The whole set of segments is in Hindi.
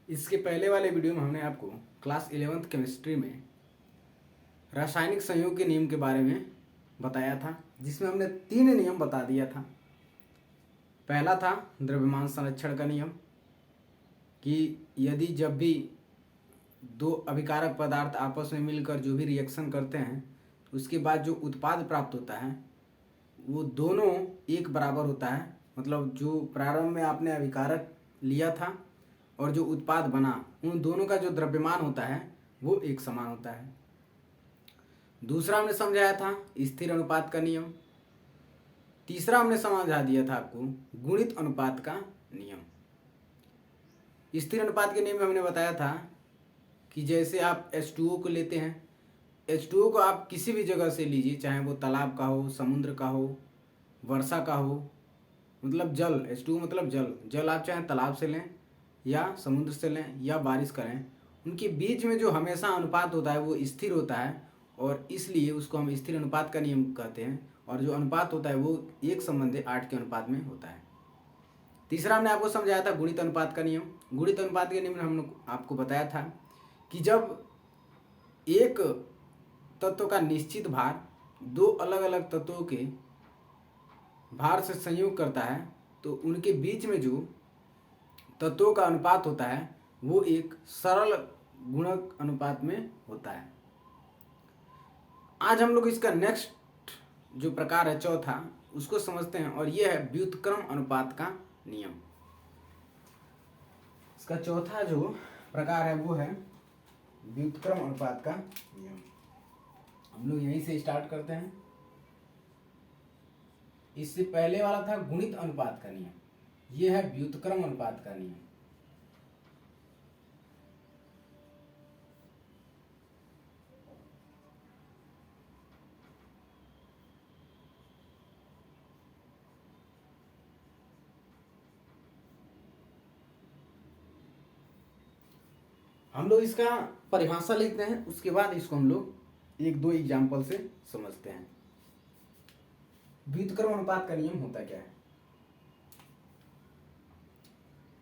इसके पहले वाले वीडियो में हमने आपको क्लास 11th केमिस्ट्री में रासायनिक संयोग के नियम के बारे में बताया था, जिसमें हमने 3 नियम बता दिया था। पहला था द्रव्यमान संरक्षण का नियम कि यदि जब भी दो अभिकारक पदार्थ आपस में मिलकर जो भी रिएक्शन करते हैं उसके बाद जो उत्पाद प्राप्त होता है वो दोनों एक बराबर होता है। मतलब जो प्रारंभ में आपने अभिकारक लिया था और जो उत्पाद बना उन दोनों का जो द्रव्यमान होता है वो एक समान होता है। दूसरा हमने समझाया था स्थिर अनुपात का नियम। तीसरा हमने समझा दिया था आपको गुणित अनुपात का नियम। स्थिर अनुपात के नियम में हमने बताया था कि जैसे आप H2O को लेते हैं, H2O को आप किसी भी जगह से लीजिए, चाहे वो तालाब का हो, समुद्र का हो, वर्षा का हो, मतलब जल, H2O मतलब जल आप चाहे तालाब से लें या समुद्र से लें या बारिश करें, उनके बीच में जो हमेशा अनुपात होता है वो स्थिर होता है और इसलिए उसको हम स्थिर अनुपात का नियम कहते हैं। और जो अनुपात होता है वो 1:8 के अनुपात में होता है। तीसरा हमने आपको समझाया था गुणित अनुपात का नियम। गुणित अनुपात के नियम में हमने आपको बताया था कि जब एक तत्व का निश्चित भार दो अलग अलग तत्वों के भार से संयोग करता है तो उनके बीच में जो तत्वों का अनुपात होता है वो एक सरल गुणक अनुपात में होता है। आज हम लोग इसका नेक्स्ट जो प्रकार है चौथा उसको समझते हैं और यह है व्युत्क्रम अनुपात का नियम। इसका चौथा जो प्रकार है वो है व्युत्क्रम अनुपात का नियम। हम लोग यहीं से स्टार्ट करते हैं। इससे पहले वाला था गुणित अनुपात का नियम, यह है व्युत्क्रम अनुपात का नियम। हम लोग इसका परिभाषा लिखते हैं, उसके बाद इसको हम लोग 1-2 एग्जाम्पल से समझते हैं। व्युत्क्रम अनुपात का नियम होता क्या है?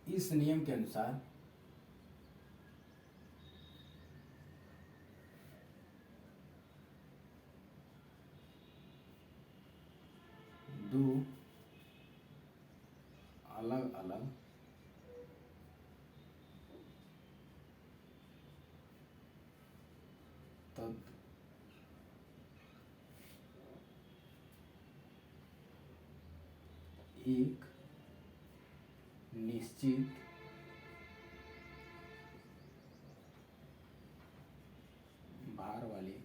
इस नियम के अनुसार दो अलग अलग तत्व एक निश्चित भार वाले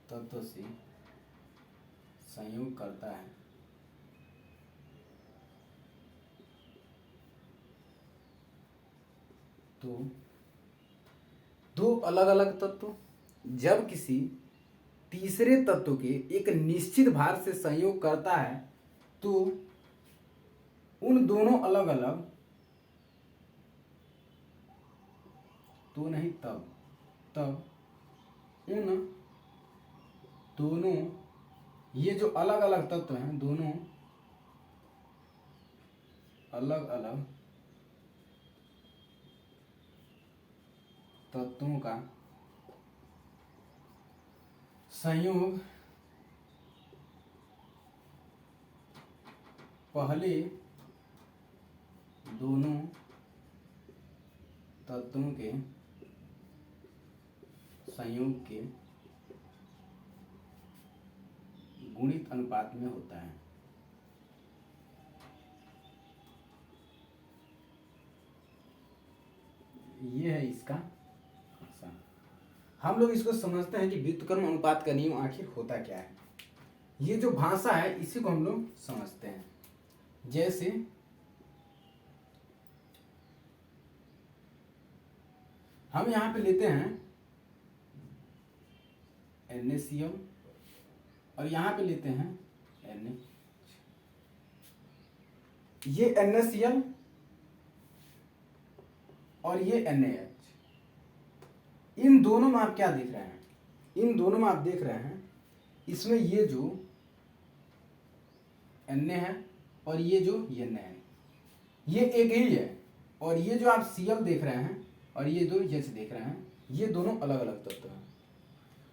तत्व से संयोग करता है तो दो अलग अलग तत्व जब किसी तीसरे तत्व के एक निश्चित भार से संयोग करता है तो उन दोनों अलग अलग तो नहीं तब उन दोनों ये जो अलग अलग तत्व हैं दोनों अलग अलग तत्वों का संयोग पहले दोनों तत्वों के संयोग के गुणित अनुपात में होता है। यह है इसका भाषा। हम लोग इसको समझते हैं कि व्युत्क्रम अनुपात का नियम आखिर होता क्या है। ये जो भाषा है इसी को हम लोग समझते हैं। जैसे हम यहाँ पे लेते हैं NaCl और यहाँ पे लेते हैं NH। ये NaCl और ये NaH। इन दोनों में आप क्या देख रहे हैं? इन दोनों में आप देख रहे हैं इसमें ये जो Na है और ये जो N है ये एक ही है, और ये जो आप Cl देख रहे हैं और ये दो H देख रहे हैं ये दोनों अलग अलग तत्व हैं।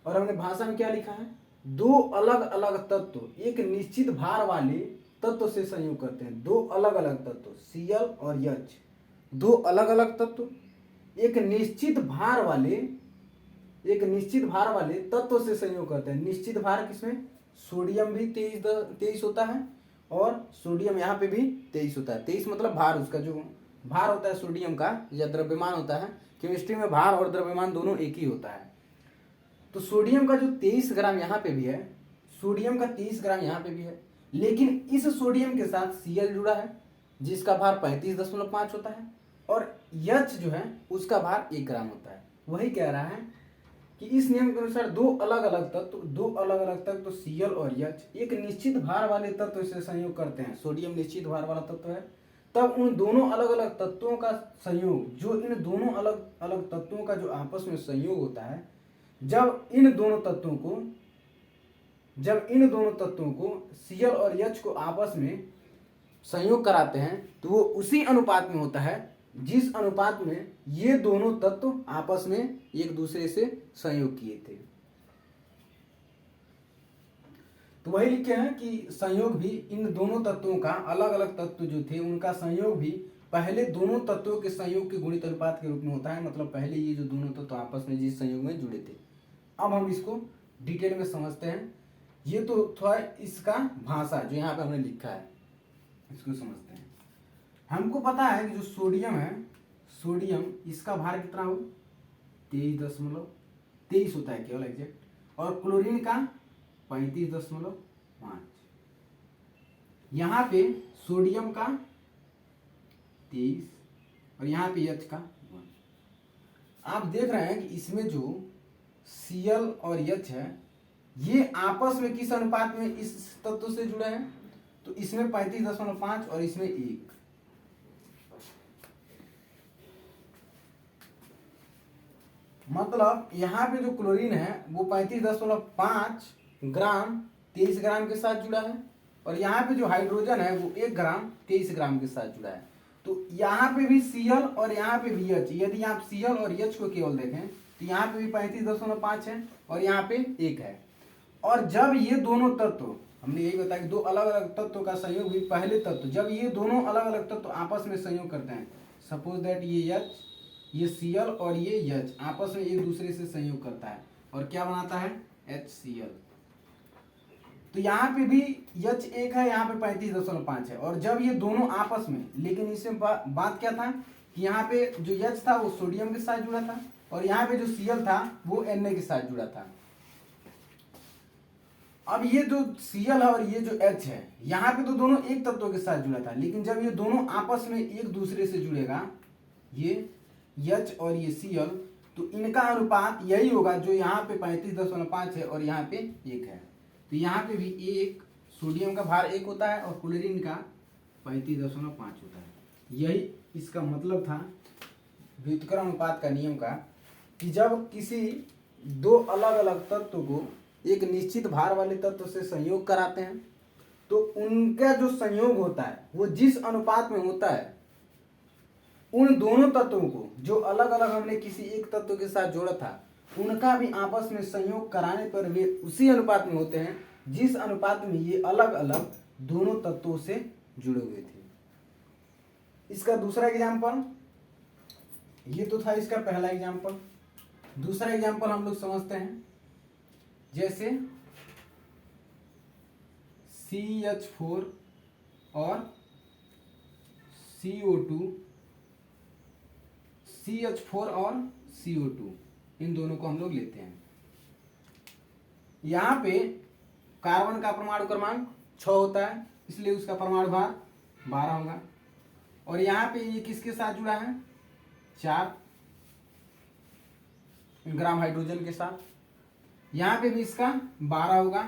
और हमने भाषा में क्या लिखा है, दो अलग अलग तत्व एक निश्चित भार वाले तत्व से संयोग करते हैं। दो अलग अलग तत्व Cl और H, दो अलग अलग तत्व एक निश्चित भार वाले तत्व से संयोग करते हैं। निश्चित भार किसमें, सोडियम भी 23 होता है और सोडियम यहाँ पे भी 23 होता है। 23 मतलब भार, उसका जो भार होता है सोडियम का या द्रव्यमान होता है, केमिस्ट्री में भार और द्रव्यमान दोनों एक ही होता है। तो सोडियम का जो 23 ग्राम यहाँ पे भी है, सोडियम का 23 ग्राम यहाँ पे भी है, लेकिन इस सोडियम के साथ Cl जुड़ा है जिसका भार 35.5 होता है, और H जो है उसका भार 1 ग्राम होता है। वही कह रहा है कि इस नियम के अनुसार दो अलग अलग तत्व Cl और H एक निश्चित भार वाले तत्व से संयोग करते हैं। सोडियम निश्चित भार वाला तत्व है, तब उन दोनों अलग अलग तत्वों का संयोग, जो इन दोनों अलग अलग तत्वों का जो आपस में संयोग होता है, जब इन दोनों तत्वों को Cl और H को आपस में संयोग कराते हैं तो वो उसी अनुपात में होता है जिस अनुपात में ये दोनों तत्व आपस में एक दूसरे से संयोग किए थे। तो वही लिखे हैं कि संयोग भी इन दोनों तत्वों का, अलग अलग तत्व जो थे उनका संयोग भी पहले दोनों तत्वों के संयोग के गुणित अनुपात के रूप में होता है। मतलब पहले ये जो दोनों तत्व आपस में जिस संयोग में जुड़े थे। अब हम इसको डिटेल में समझते हैं। ये तो थोड़ा इसका भाषा जो यहाँ पे हमने लिखा है इसको समझते हैं। हमको पता है कि जो सोडियम है, सोडियम इसका भार कितना हो, 23.23 होता है केवल एग्जैक्ट, और क्लोरीन का 35.5। यहाँ पे सोडियम का 23 और यहाँ पे H का 1। आप देख रहे हैं कि इसमें जो Cl और H है ये आपस में किस अनुपात में इस तत्व से जुड़े हैं, तो इसमें 35.5 और इसमें 1। मतलब यहाँ पे जो क्लोरीन है वो 35.5 ग्राम 23 ग्राम के साथ जुड़ा है, और यहाँ पे जो हाइड्रोजन है वो 1 ग्राम 23 ग्राम के साथ जुड़ा है। तो यहाँ पे भी Cl और यहाँ पे भी H, यदि आप Cl और H को केवल देखें तो यहाँ पे भी 35.5 है और यहाँ पे 1 है। और जब ये दोनों तत्व, हमने यही बताया कि दो अलग अलग तत्वों का संयोग भी पहले तत्व, जब ये दोनों अलग अलग तत्व आपस में संयोग करते हैं, सपोज दैट ये H, ये Cl और ये H आपस में एक दूसरे से संयोग करता है और क्या बनाता है, HCl। तो यहाँ पे भी H 1 है, यहाँ पे 35.5 है। और जब ये दोनों आपस में, लेकिन इसमें बात क्या था कि यहाँ पे जो H था वो सोडियम के साथ जुड़ा था और यहाँ पे जो Cl था वो Na के साथ जुड़ा था। अब ये जो Cl है और ये जो H है, यहाँ पे तो दोनों एक तत्व के साथ जुड़ा था, लेकिन जब ये दोनों आपस में एक दूसरे से जुड़ेगा, ये H और ये Cl, तो इनका अनुपात यही होगा जो यहाँ पे 35.5 है और यहाँ पे 1 है। तो यहाँ पे भी 1, सोडियम का भार 1 होता है और क्लोरीन का 35.5 होता है। यही इसका मतलब था व्युत्क्रम अनुपात का नियम का, कि जब किसी दो अलग अलग तत्व को एक निश्चित भार वाले तत्व से संयोग कराते हैं तो उनका जो संयोग होता है वो जिस अनुपात में होता है, उन दोनों तत्वों को जो अलग अलग हमने किसी एक तत्व के साथ जोड़ा था उनका भी आपस में संयोग कराने पर वे उसी अनुपात में होते हैं जिस अनुपात में ये अलग अलग दोनों तत्वों से जुड़े हुए थे। इसका दूसरा एग्जाम्पल, ये तो था इसका पहला एग्जाम्पल। दूसरा एग्जाम्पल हम लोग समझते हैं, जैसे CH4 और CO2, CH4 और CO2 इन दोनों को हम लोग लेते हैं। यहाँ पे कार्बन का परमाणु क्रमांक 6 होता है, इसलिए उसका परमाणु भार 12 होगा। और यहाँ पे ये किसके साथ जुड़ा है, 4 ग्राम हाइड्रोजन के साथ। यहाँ पे भी इसका 12 होगा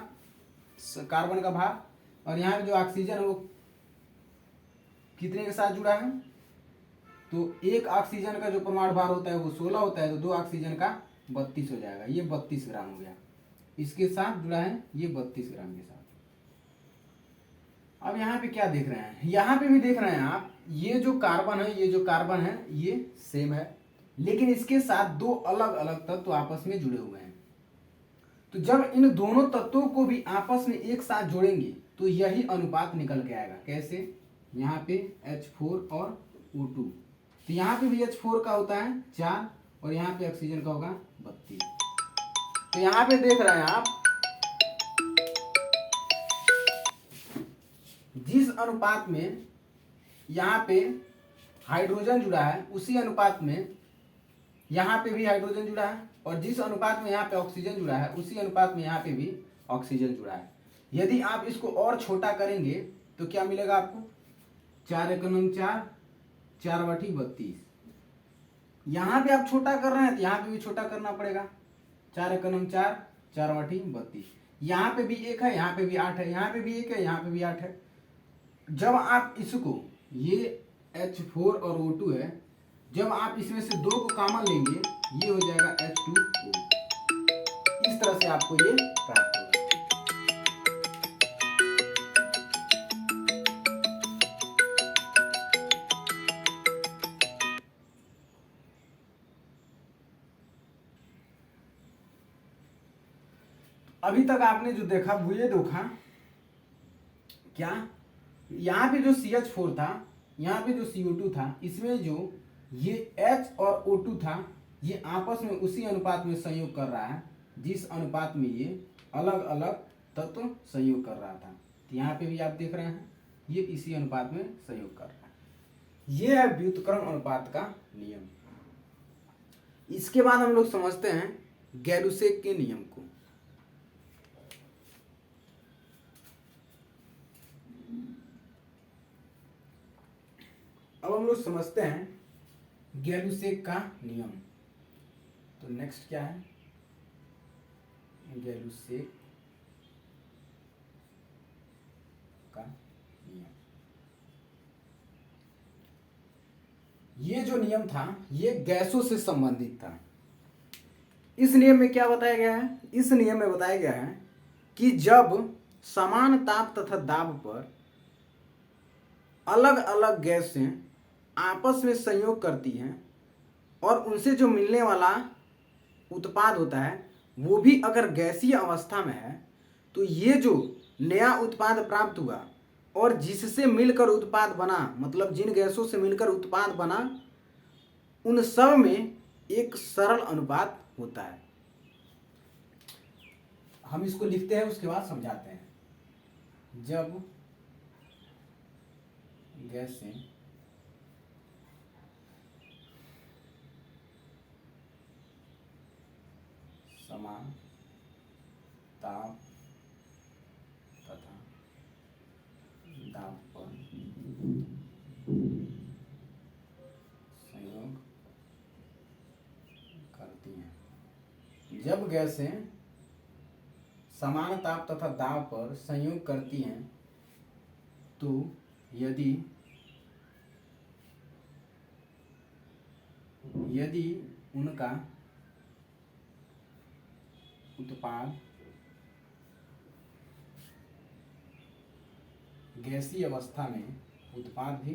कार्बन का भार। और यहाँ पे जो ऑक्सीजन है वो कितने के साथ जुड़ा है, तो एक ऑक्सीजन का जो परमाणु भार होता है वो 16 होता है, तो 2 ऑक्सीजन का 32 हो जाएगा। ये 32 ग्राम हो गया। इसके साथ जुड़ा है ये 32 ग्राम के साथ। अब यहाँ पे क्या देख रहे हैं, यहाँ पे भी देख रहे हैं आप, ये जो कार्बन है, ये जो कार्बन है ये सेम है, लेकिन इसके साथ दो अलग अलग तत्व आपस में जुड़े हुए हैं। तो जब इन दोनों तत्वों को भी आपस में एक साथ जोड़ेंगे तो यही अनुपात निकल के आएगा। कैसे? यहाँ पे H4 और O2, तो यहाँ पे भी H4 का होता है 4 और यहाँ पे ऑक्सीजन का होगा 32। तो यहाँ पे देख रहे हैं आप, जिस अनुपात में यहाँ पे हाइड्रोजन जुड़ा है उसी अनुपात में यहाँ पे भी हाइड्रोजन जुड़ा है, और जिस अनुपात में यहाँ पे ऑक्सीजन जुड़ा है उसी अनुपात में यहाँ पे भी ऑक्सीजन जुड़ा है। यदि आप इसको और छोटा करेंगे तो क्या मिलेगा आपको? 4 एकम 4, 4/32। यहाँ पे आप छोटा कर रहे हैं तो यहाँ पे भी छोटा करना पड़ेगा। 4 एकम 4, 4/32। यहाँ पे भी 1 है, यहाँ पे भी 8 है, यहाँ पे भी 1 है, यहाँ पे भी 8 है। जब आप इसको, ये H4 और O2 है, जब आप इसमें से 2 को कॉमन लेंगे ये हो जाएगा H2O। इस तरह से आपको ये प्राप्त होगा। अभी तक आपने जो देखा वो ये देखा क्या, यहाँ पे जो CH4 था, यहाँ पे जो CO2 था, इसमें जो ये H और O2 था ये आपस में उसी अनुपात में संयोग कर रहा है जिस अनुपात में ये अलग अलग तत्व संयोग कर रहा था। तो यहाँ पे भी आप देख रहे हैं ये इसी अनुपात में संयोग कर रहा है। ये है व्युत्क्रम अनुपात का नियम। इसके बाद हम लोग समझते हैं गैलुसेक के नियम को। अब हम लोग समझते हैं गैलुसेक का नियम। तो नेक्स्ट क्या है? गैलुसेक का नियम। ये जो नियम था ये गैसों से संबंधित था। इस नियम में क्या बताया गया है? इस नियम में बताया गया है कि जब समान ताप तथा दाब पर अलग अलग गैसें आपस में संयोग करती हैं और उनसे जो मिलने वाला उत्पाद होता है वो भी अगर गैसीय अवस्था में है, तो ये जो नया उत्पाद प्राप्त हुआ और जिससे मिलकर उत्पाद बना, मतलब जिन गैसों से मिलकर उत्पाद बना, उन सब में एक सरल अनुपात होता है। हम इसको लिखते हैं उसके बाद समझाते हैं। जब गैसें समान ताप तथा दाब पर संयोग करती हैं। जब गैसें समान ताप तथा दाब पर संयोग करती हैं तो यदि उनका उत्पाद गैसीय अवस्था में, उत्पाद भी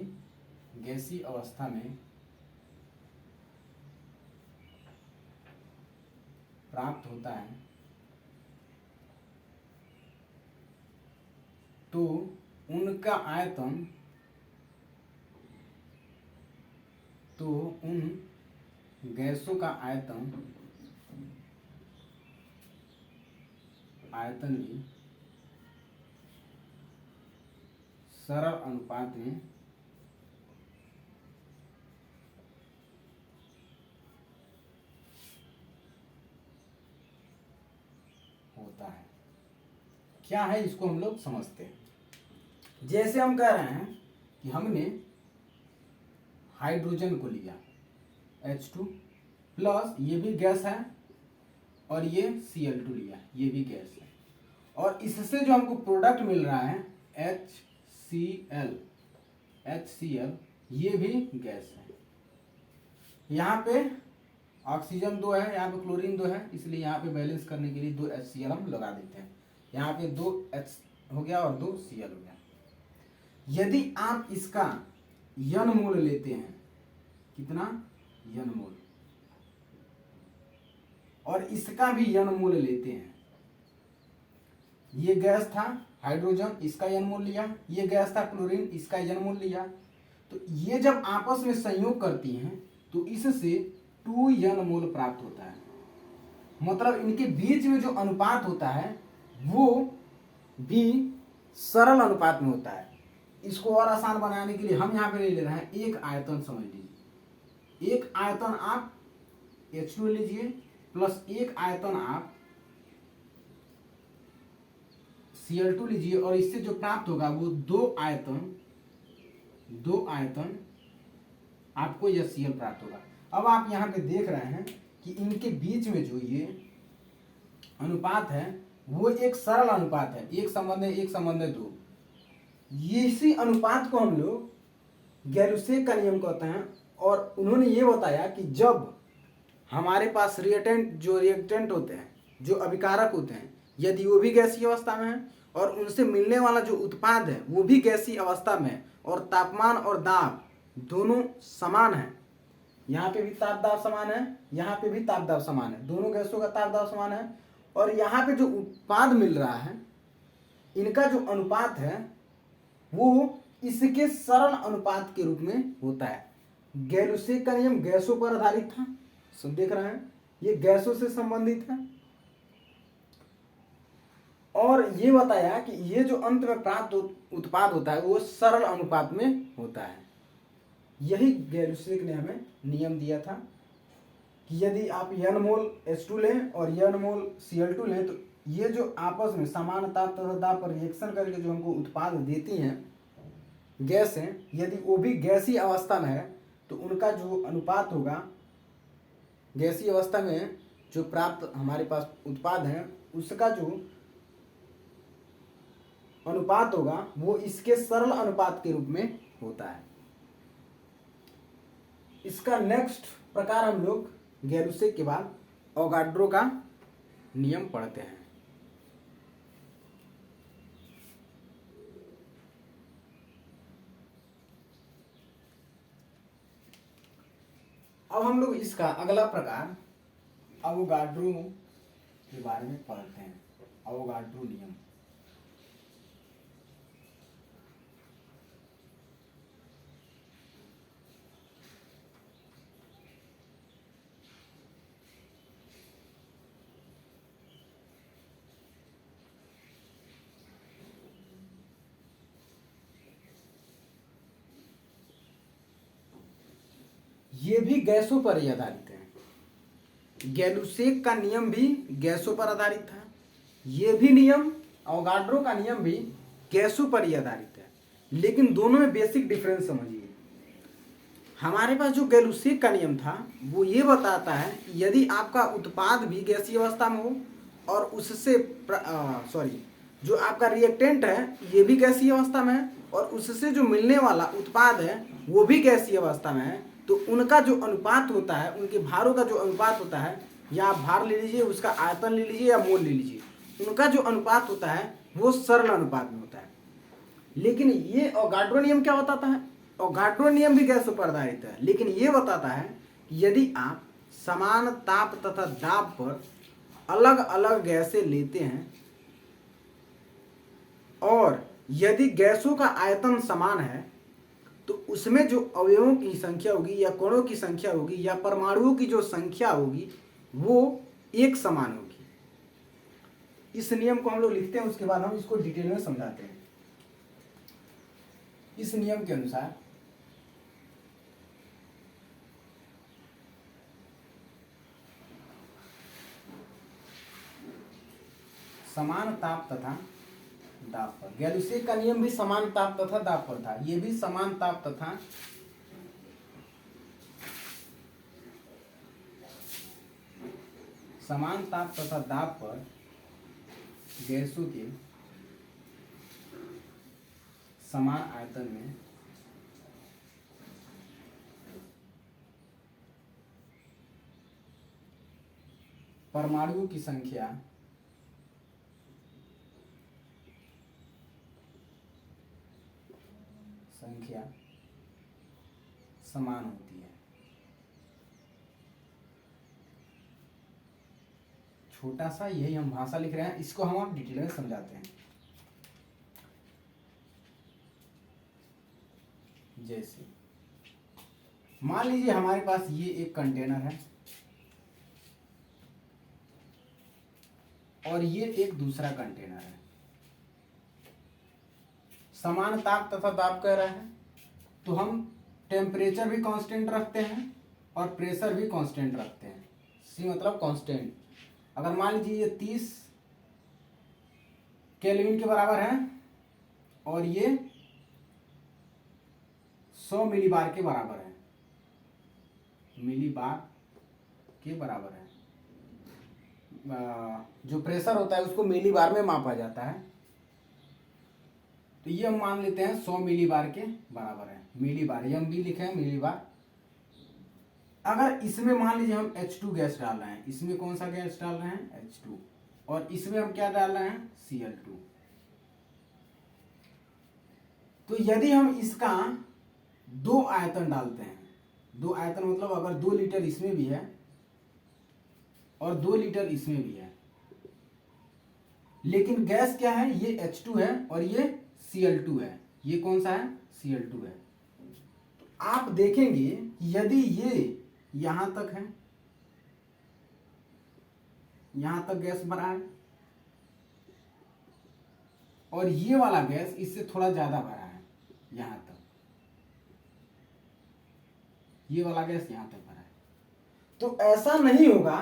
गैसीय अवस्था में प्राप्त होता है तो उनका आयतन, तो उन गैसों का आयतन भी सरल अनुपात में होता है। क्या है इसको हम लोग समझते हैं। जैसे हम कह रहे हैं कि हमने हाइड्रोजन को लिया H2 प्लस, ये भी गैस है, और ये Cl2 लिया, ये भी गैस है, और इससे जो हमको प्रोडक्ट मिल रहा है HCl, ये भी गैस है। यहाँ पे ऑक्सीजन 2 है, यहाँ पे क्लोरीन 2 है, इसलिए यहाँ पे बैलेंस करने के लिए 2 HCl हम लगा देते हैं। यहाँ पे 2 H हो गया और 2 Cl हो गया। यदि आप इसका यन मोल लेते हैं, कितना, यन मोल, और इसका भी यन मोल लेते हैं, ये गैस था हाइड्रोजन, इसका यन मोल लिया, ये गैस था क्लोरीन, इसका यन मोल लिया, तो ये जब आपस में संयोग करती हैं तो इससे 2 यन मोल प्राप्त होता है। मतलब इनके बीच में जो अनुपात होता है वो भी सरल अनुपात में होता है। इसको और आसान बनाने के लिए हम यहाँ पे ले रहे हैं एक आयतन, समझ लीजिए एक आयतन आप H2 लीजिए प्लस एक आयतन आप Cl2 लीजिए, और इससे जो प्राप्त होगा वो दो आयतन आपको यह Cl प्राप्त होगा। अब आप यहाँ पे देख रहे हैं कि इनके बीच में जो ये अनुपात है वो एक सरल अनुपात है, 1:1:2। इसी अनुपात को हम लोग गैलुसेक का नियम कहते हैं। और उन्होंने ये बताया कि जब हमारे पास रिएक्टेंट होते हैं, जो अभिकारक होते हैं, यदि वो भी गैसीय अवस्था में है और उनसे मिलने वाला जो उत्पाद है वो भी गैसीय अवस्था में है और तापमान और दाब दोनों समान है, यहाँ पे भी ताप दाब समान है, यहाँ पे भी ताप दाब समान है, दोनों गैसों का ताप दाब समान है, और यहाँ पे जो उत्पाद मिल रहा है इनका जो अनुपात है वो इसके सरल अनुपात के रूप में होता है। गैलुसेक का नियम गैसों पर आधारित था, सब देख रहे हैं, ये गैसों से संबंधित है। और ये बताया कि ये जो अंत में प्राप्त उत्पाद होता है वो सरल अनुपात में होता है। यही गैलुसेक ने हमें नियम दिया था कि यदि आप n मोल H2 लें और n मोल Cl2 लें तो ये जो आपस में समान ताप तथा दाब पर रिएक्शन करके जो हमको उत्पाद देती हैं गैस हैं, यदि वो भी गैसीय अवस्था में है तो उनका जो अनुपात होगा, गैसीय अवस्था में जो प्राप्त हमारे पास उत्पाद है उसका जो अनुपात होगा वो इसके सरल अनुपात के रूप में होता है। इसका नेक्स्ट प्रकार हम लोग गैलुसेक के बाद अवोगाड्रो का नियम पढ़ते हैं। अब हम लोग इसका अगला प्रकार अवोगाड्रो के बारे में पढ़ते हैं। अवोगाड्रो नियम, ये भी गैसों पर ही आधारित है। गैलुसेक का नियम भी गैसों पर आधारित था, ये भी नियम अवोगाड्रो का नियम भी गैसों पर ही आधारित है, लेकिन दोनों में बेसिक डिफरेंस समझिए। हमारे पास जो गैलुसेक का नियम था वो ये बताता है कि यदि आपका उत्पाद भी गैसीय अवस्था में हो और उससे जो आपका रिएक्टेंट है ये भी गैसीय अवस्था में है और उससे जो मिलने वाला उत्पाद है वो भी गैसीय अवस्था में है, तो उनका जो अनुपात होता है, उनके भारों का जो अनुपात होता है, या आप भार ले लीजिए, उसका आयतन ले लीजिए या मोल ले लीजिए, उनका जो अनुपात होता है वो सरल अनुपात में होता है। लेकिन ये अवोगाड्रो नियम क्या बताता है? अवोगाड्रो नियम भी गैसों पर आधारित है, लेकिन ये बताता है कि यदि आप समान ताप तथा दाब पर अलग अलग गैसें लेते हैं और यदि गैसों का आयतन समान है तो उसमें जो अवयवों की संख्या होगी या कणों की संख्या होगी या परमाणुओं की जो संख्या होगी वो एक समान होगी। इस नियम को हम लोग लिखते हैं, उसके बाद हम इसको डिटेल में समझाते हैं। इस नियम के अनुसार समान ताप तथा दाब पर, गैलुसेक का नियम भी समान ताप तथा दाब पर था, ये भी समान ताप तथा दाब पर गैसों के समान आयतन में परमाणुओं की संख्या संख्या समान होती है। छोटा सा यही हम भाषा लिख रहे हैं, इसको हम अब डिटेल में समझाते हैं। जैसे मान लीजिए हमारे पास ये एक कंटेनर है और ये एक दूसरा कंटेनर है। समान ताप तथा दाब कह रहे हैं, तो हम टेम्परेचर भी कांस्टेंट रखते हैं और प्रेशर भी कांस्टेंट रखते हैं। सी मतलब कांस्टेंट। अगर मान लीजिए ये 30 केल्विन के बराबर है और ये 100 मिलीबार के बराबर है, मिलीबार के बराबर है। जो प्रेशर होता है उसको मिलीबार में मापा जाता है, तो ये हम मान लेते हैं 100 मिलीबार के बराबर है। मिलीबार ये हम भी लिखे हैं मिलीबार। अगर इसमें मान लीजिए हम H2 गैस डाल रहे हैं, इसमें कौन सा गैस डाल रहे हैं H2, और इसमें हम क्या डाल रहे हैं Cl2। तो यदि हम इसका 2 आयतन डालते हैं, 2 आयतन मतलब अगर 2 लीटर इसमें भी है और 2 लीटर इसमें भी है, लेकिन गैस क्या है, ये H2 है और ये Cl2 है। ये कौन सा है Cl2 है। तो आप देखेंगे यदि ये यहां तक है, यहां तक गैस भरा है और ये वाला गैस इससे थोड़ा ज्यादा भरा है, यहां तक, ये वाला गैस यहां तक भरा है। तो ऐसा नहीं होगा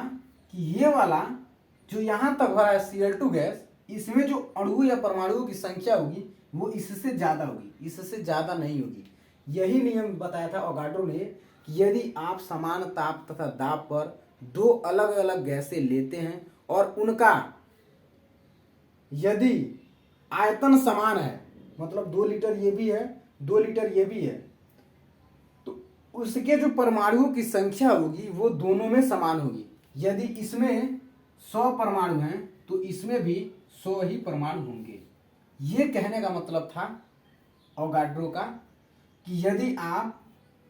कि ये वाला जो यहां तक भरा है Cl2 गैस, इसमें जो अणु या परमाणुओं की संख्या होगी वो इससे ज्यादा होगी, इससे ज्यादा नहीं होगी। यही नियम बताया था अवोगाड्रो ने कि यदि आप समान ताप तथा दाब पर 2 अलग अलग गैसें लेते हैं और उनका यदि आयतन समान है, मतलब 2 लीटर ये भी है 2 लीटर ये भी है, तो उसके जो परमाणुओं की संख्या होगी वो दोनों में समान होगी। यदि इसमें 100 परमाणु हैं तो इसमें भी 100 ही परमाणु होंगे। ये कहने का मतलब था अवोगाड्रो का कि यदि आप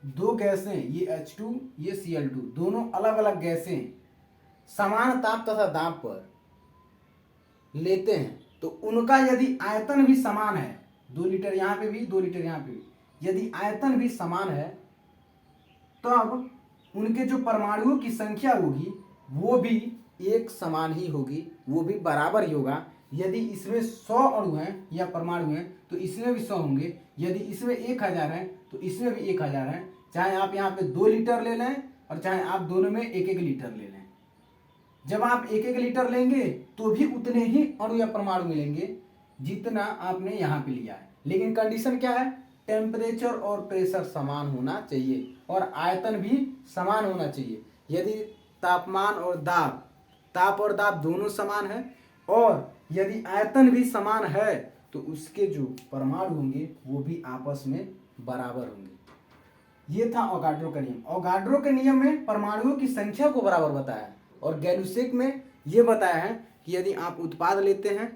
2 गैसें, ये H2 ये Cl2, दोनों अलग अलग गैसें समान ताप तथा दाब पर लेते हैं तो उनका यदि आयतन भी समान है, 2 लीटर यहाँ पे भी 2 लीटर यहाँ पे भी, यदि आयतन भी समान है तब उनके जो परमाणुओं की संख्या होगी वो भी एक समान ही होगी, वो भी बराबर ही होगा। यदि इसमें 100 अणु हैं या परमाणु हैं तो इसमें भी 100 होंगे, यदि इसमें 1000 हैं तो इसमें भी 1000 हैं। चाहे आप यहाँ पे 2 लीटर ले लें और चाहे आप दोनों में 1-1 लीटर ले लें, जब आप 1-1 लीटर लेंगे तो भी उतने ही अणु या परमाणु मिलेंगे जितना आपने यहाँ पे लिया है। लेकिन कंडीशन क्या है, टेम्परेचर और प्रेशर समान होना चाहिए और आयतन भी समान होना चाहिए। यदि तापमान और दाब, ताप और दाब दोनों समान है और यदि आयतन भी समान है तो उसके जो परमाणु होंगे वो भी आपस में बराबर होंगे। ये था अवोगाड्रो का नियम। अवोगाड्रो के नियम में परमाणुओं की संख्या को बराबर बताया है और गैलुसेक में ये बताया है कि यदि आप उत्पाद लेते हैं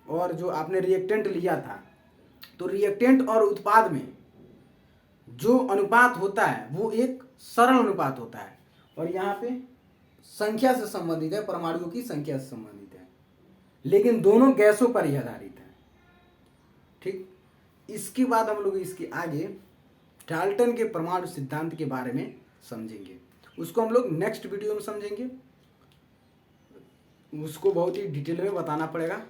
और जो आपने रिएक्टेंट लिया था तो रिएक्टेंट और उत्पाद में जो अनुपात होता है वो एक सरल अनुपात होता है और यहाँ पे संख्या से संबंधित है, परमाणुओं की संख्या से संबंधित है, लेकिन दोनों गैसों पर ही आधारित है। ठीक, इसके बाद हम लोग इसके आगे डाल्टन के परमाणु सिद्धांत के बारे में समझेंगे। उसको हम लोग नेक्स्ट वीडियो में समझेंगे, उसको बहुत ही डिटेल में बताना पड़ेगा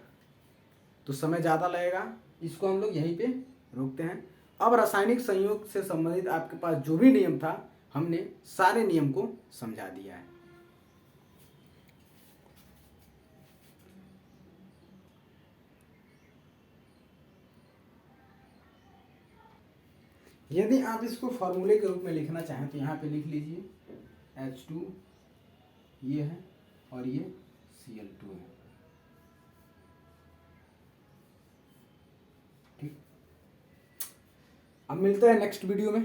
तो समय ज़्यादा लगेगा। इसको हम लोग यहीं पे रोकते हैं। अब रासायनिक संयोग से संबंधित आपके पास जो भी नियम था हमने सारे नियम को समझा दिया है। यदि आप इसको फॉर्मूले के रूप में लिखना चाहें तो यहाँ पे लिख लीजिए H2 ये है और ये Cl2 है। ठीक, अब मिलते हैं नेक्स्ट वीडियो में।